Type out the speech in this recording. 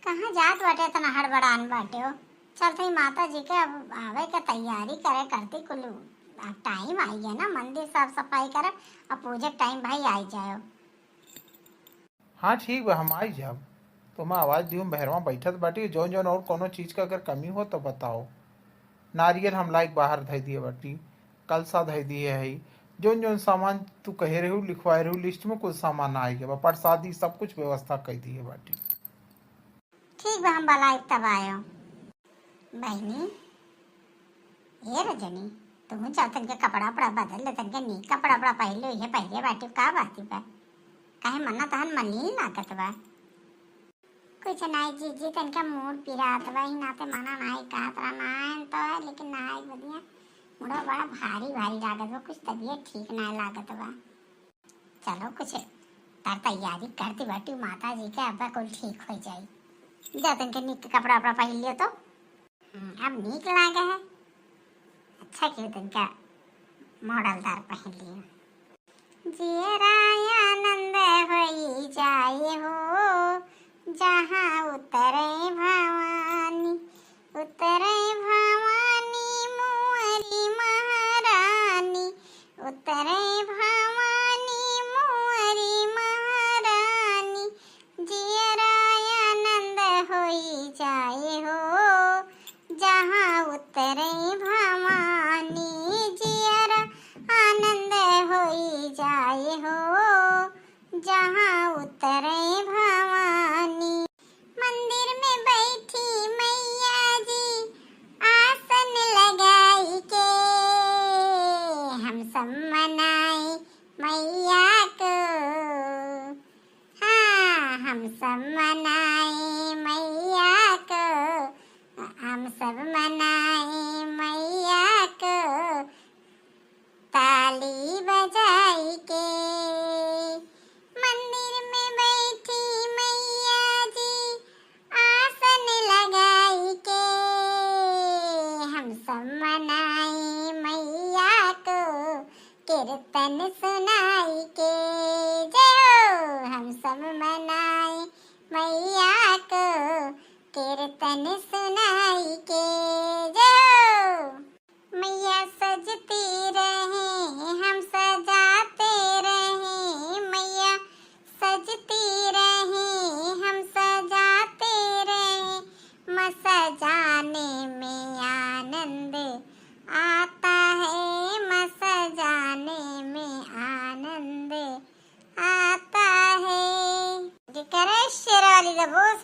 कहाँ जात बाटे तना हड़बड़ान बाटे हो। चल थई माता जी के अब आवे के तैयारी करे करती कुल। अब टाइम आई है ना, मंदिर साफ सफाई करे और पूजे टाइम भाई आई जाओ। हाँ ठीक बा, हम आई जाब। तो मैं आवाज दियो बहरवा बैठत बाटी। जौन जौन और कोनो चीज का अगर कमी हो तो बताओ। नारियल हम लाइक बाहर धई दिए बाटी, कलसा धई दिए है। जौन जौन सामान तू कहे रहू लिखवाए रहू लिस्ट में कुछ सामान आ गया बा। प्रसादी सब कुछ व्यवस्था कर दिए बाटी। ठीक बा, हम बलाई तब आयो। बहनी ये रजनी, तुम चल तनके कपड़ा उपड़ा बदल ले, तनके नी कपड़ा उपड़ा पहन लो। ये पहले बाटी का बाती बा, काहे मन्ना तहन मनी लागत बा। कुछ नाई जीजी तनका मूड पिरात बा, ही नाते मना नाई कहत रहा नाइन तो है, लेकिन नाई बदिया मुड़ा बड़ा भारी भारी लागत बा, कुछ तबीयत ठीक ना लागत बा। चलो कुछ तार तैयारी करती बाटी माता जी के, अब कुल ठीक हो जाई। जा तनके नीक कपड़ा उपड़ा पहन लियो तो अब नीक लागे है। अच्छा क्यों तनका मॉडलदार पहन लियो। जियरा आनंद होई जाए हो, जहाँ उतरे भवानी, उतरे भवानी मुअरी महारानी, उतरे भवानी मुअरी महारानी। जियरा आनंद होई जाए हो, जहाँ उतरे भवानी, जियरा आनंद होई जाए हो, जहाँ उतरे भवानी। मंदिर में बैठी मैया जी आसन लगाई के, हम सब मनाए मैया को। हाँ हम सब मनाए मैया को, हम सब मनाए मैया को, ताली बजाई के। मंदिर में बैठी मैया जी आसन लगाई के, हम सब मनाए मैया को, कीर्तन सुनाई के। जय हो, हम सब मनाए मैया को, कीर्तन सुनाई के। जय हो, मैया सजती रहे हम सजाते रहे, मैया सजती रहे हम सजाते रहे। सजाने में आनंद आता है, सजाने में आनंद आता है। जी करे शेर वाली जबूस।